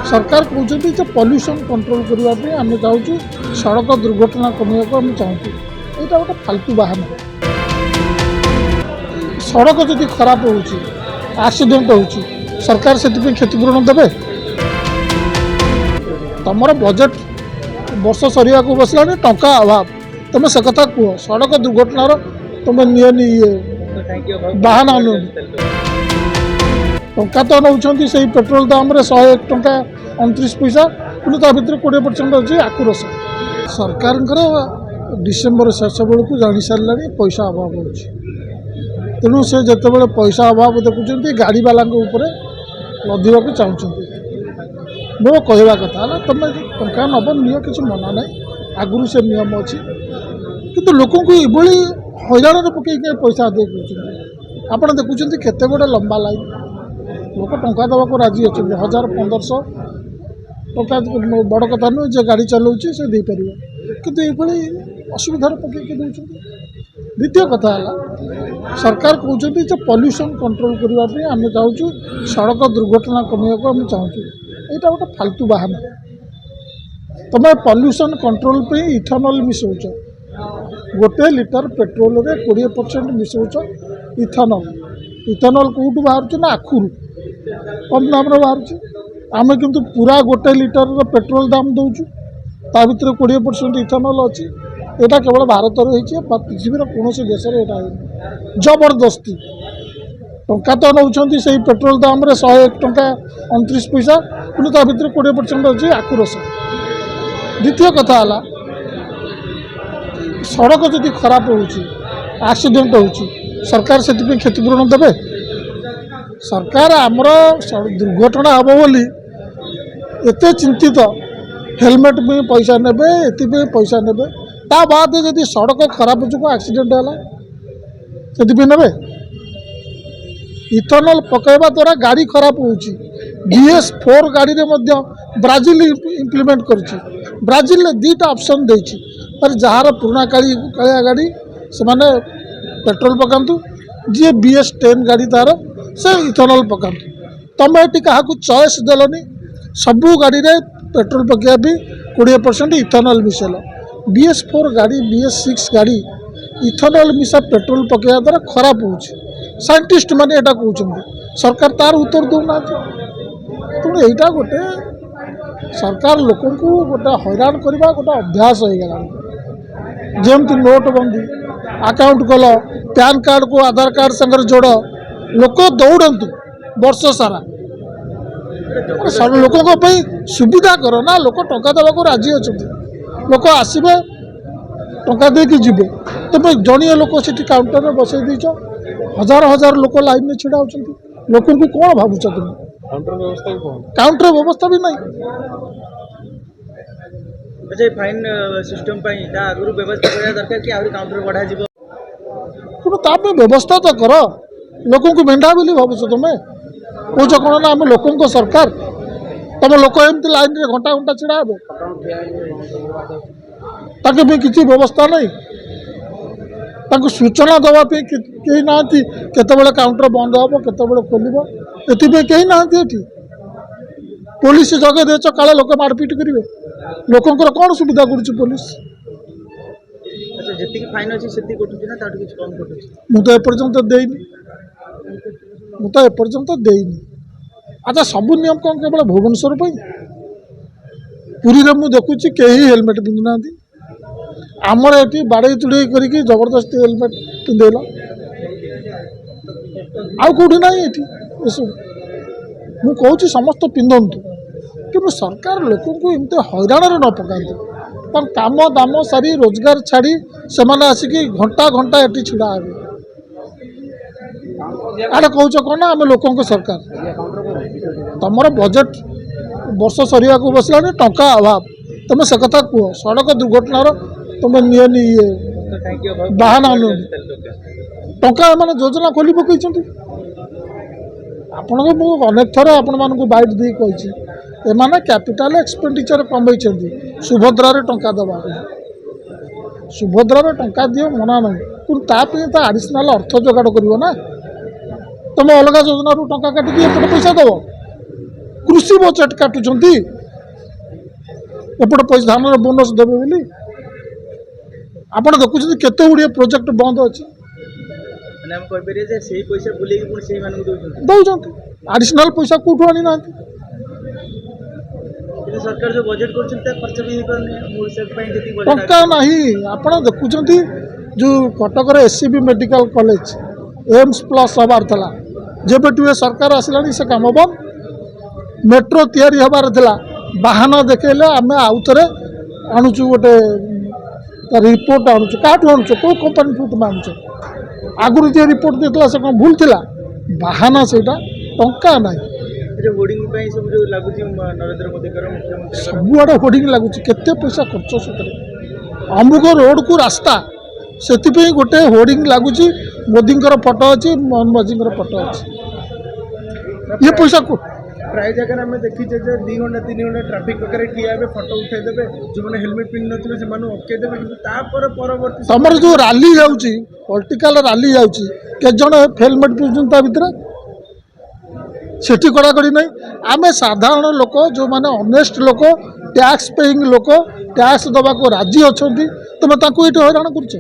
सरकार कहते pollution control करने आम चाहूँ सड़क दुर्घटना कमिया को आम चाहूँ यहाँ गोटे फालतू बाहन सड़क जदि खराब होक्सीडेट हो सरकार से क्षतिपूरण देवे तुम बजेट वर्ष सरिया को बसला टंका अभाव तुम से कथा कह सड़क दुर्घटनार तुम नियनि ये बाहन अनु टंका तो नौकरी से पेट्रोल दाम 101 टंका 29 पैसा पुणी ता भर 20% अच्छी आक्रोश सरकार डिसेम्बर शेष बेलू जानी सारा पैसा अभाव हो तेणु से जिते पैसा अभाव देखुं गाड़ी वाला लदिवाक चाहते मो कहवा कथा है तुम टंका नब नि कि मना ना आगुरी से नियम अच्छी किंतु लोक ये हईराण पकई पैसा आदय कर आप देखुं केते गोटे लंबा लाइन लोक टंका देवाक राजी अच्छा 1000-1500 टंका बड़ कथा नुहे जे गाड़ी चलाऊँच से देपर कितु ये असुविधार पकईक दे द्वितीय कथा है सरकार कहते पॉल्यूशन कंट्रोल करने आम चाहूँ सड़क दुर्घटना कमिया को आम चाहूँ यहाँ गोटे फालतू बाहन तुम पॉल्यूशन कंट्रोल पे इथेनॉल मिसौच गोटे लिटर पेट्रोल रे 20% मिसौच इथेनॉल कौटू बाहर ना आखुरु कम दाम बाहर आम किंतु पूरा गोटे लिटर पेट्रोल दाम दौचु ता भर 20% इथेनॉल अच्छी यहाँ केवल भारत पृथ्वीर कौन देश जबरदस्ती टंका तो नौकरी से पेट्रोल दाम 101 टंका 29 पैसा पुणी ता भर 20% अच्छी आक्रोश द्वितीय कथा है सड़क जदि खराब होक्सीडेट हो सरकार से क्षतिपूरण देवे सरकार आमर दुर्घटना हम बोली एते चिंतित हेलमेट भी पैसा नेबे एति पैसा नेबे ता बाद जदि सड़क खराब जो एक्सीडेंट है से नेबे इथेनॉल पकड़ा द्वारा गाड़ी खराब हो BS4 गाड़ी में ब्राजिल इम्प्लीमेंट कर ब्राजिल ने 2टा ऑप्शन देछि पर जार पुराना कालिया गाड़ी से माने पेट्रोल पकातु जी BS10 गाड़ी तार से इथेनॉल पकातु तुम ये क्या चॉइस देलनी सबू गाड़ी रे पेट्रोल पकड़ा भी 20% इथेनॉल मिसेल BS4 गाड़ी BS6 गाड़ी इथेनॉल मिसा पेट्रोल पकड़ा द्वारा खराब हो साइंटिस्ट मैंने यहाँ कहते सरकार तार उत्तर दूना तेणु यहाँ गोटे सरकार लोक गोटे हैरान करवा गोटे अभ्यास हो गला जमती नोटबंदी अकाउंट कल पैन कार्ड को आधार कार्ड संगे जोड़ लोक दौड़तु वर्ष सारा लोक सुविधा कर ना लोक टंका देवाक राजी अच्छा लोक आसबे टंका देकी जी तुम जड़िए लोक से काउंटर में बसई दीच हजार हजार लोक लाइन में छिड़ा होती लोक कौन भावुच तुम काउंटर व्यवस्था भी नहीं अच्छा फाइन सिस्टम आगु व्यवस्था करा दरकार कि आहुरी काउंटर बढ़ा जीवो तापे व्यवस्था तो कर लोक मेढा बोली भावुच तुम कौच कौन ना आम लोक सरकार तुम लोक एमती लाइन रे घंटा घंटा छिड़ा हे भी किसी व्यवस्था नहीं सूचना देवाई कहीं ना केतबेले काउंटर बंद हम केतबेले खोल ये ना पुलिस जगे देच काले लोक मारपिट करेंगे लोकंर कौन सुविधा कर पुलिस मुझे एपर्यंत देनी अच्छा सबू नियम कौन केवल भुवनेश्वर पुरी में देखुची कहीं हेलमेट पिंधु ना आमर ये बाड़े चुड़े करके जबरदस्ती हेलमेट पिंधेल आउ कौटी ना ये मुझे समस्त पिंधतु कि सरकार लोक एमती हैरान न पकाते पर काम दाम सारी रोजगार छाड़ी से आसिक घंटा घंटा ये छिड़ा हे आड़े कौच कौन ना आम लोक सरकार तुम बजेट वर्ष सरिया को बसला टंका अभाव तुम से कथा कह सड़क दुर्घटनार तुम नियनि ये बाहन अनु टंका मैंने योजना खोली पकई आपण अनेक थर आपण मानक बाइट दी कही एमाने कैपिटल एक्सपेंडिचर कमई सुभद्रार टंका दबा सुभद्रार टंका दियो मना नहीं आडिशनाल अर्थ जोगाड़ कर ना तुम अलग योजना टंका काटिकी एपटे पैसा दब कृषि बजेट काटुंट एपटे पैसा धान बोनस देवे बोली आप देखुं केते गुड़िए प्रोजेक्ट बंद अच्छी ମାନେ ଆମେ କହିପାରିବା ଯେ ସେଇ ପଇସା ବୁଲେଇକି ପୁଣି ସେଇମାନଙ୍କୁ ଦଉଛନ୍ତି दौरान आडिशनाल पैसा कौटू आनी ना କିନ୍ତୁ ସରକାର ଯୋଉ ବଜେଟ୍ କରୁଛନ୍ତି ତା ଖର୍ଚ୍ଚ ବି ହେଇପାରୁନି ମୋ ହିସାବ ପାଇଁ ଯେତିକି ବଜେଟ୍ टंका नहीं आप देखुं जो Cuttack SCB medical college AIIMS plus हबार था जब सरकार आसला से कम बंद मेट्रो तैयारी हबार था बाहन देखले आम आउ थे आणुचु गोटे रिपोर्ट आणुचु काठू आणुचु कौ कंपानी तुम आणुच आगुरी जे रिपोर्ट देता से कौन भूल थिला बाहाना से टंका ना जो होर्डिंग ପାଇଁ ସବୁ ଯୋଉ ଲାଗୁଛି ନରେନ୍ଦ୍ର ମୋଦିଙ୍କର ମୁଖ୍ୟମନ୍ତ୍ରୀ ସବୁଆଡ଼େ ହୋର୍डिंग ଲାଗୁଛି କେତେ ପଇସା ଖର୍ଚ୍ଚ ସେଥିରେ ଅମୁକ ରୋଡ଼କୁ ରାସ୍ତା ସେଥିପାଇଁ ଗୋଟେ ହୋର୍डिंग ଲାଗୁଛି ମୋଦିଙ୍କର ଫଟୋ ଅଛି ମୋହନ ମାଝୀଙ୍କର ଫଟୋ ଅଛି ଇଏ ପଇସା ପ୍ରାୟ ଜାଗାରେ ଆମେ ଦେଖିଛେ ଯେ 2 ଘଣ୍ଟା 3 ଘଣ୍ଟା ଟ୍ରାଫିକ୍ ପାଖରେ ଠିଆ ହେବେ ଫଟୋ ଉଠାଇଦେବେ ଯେଉଁମାନେ ହେଲମେଟ୍ ପିନ୍ଧି ନଥିବେ ସେମାନଙ୍କୁ ଅଟକେଇ ଦେବେ କିନ୍ତୁ ତାପରେ ପରବର୍ତ୍ତୀ ତମର ଯେଉଁ ରାଲି ଯାଉଛି ପଲିଟିକାଲ ରାଲି ଯାଉଛି କେତେ ଜଣ ହେଲମେଟ୍ ପିନ୍ଧୁଛନ୍ତି ତା ଭିତରେ ସେଠି କଡ଼ାକଡ଼ି ନାହିଁ ଆମେ ସାଧାରଣ ଲୋକ ଯେଉଁମାନେ ଅନେଷ୍ଟ ଲୋକ ଟ୍ୟାକ୍ସ ପେଇଂ ଲୋକ ଟ୍ୟାକ୍ସ ଦେବାକୁ ରାଜି ଅଛନ୍ତି ତୁମେ ତାଙ୍କୁ ଏଇଠି ହଇରାଣ କରୁଛ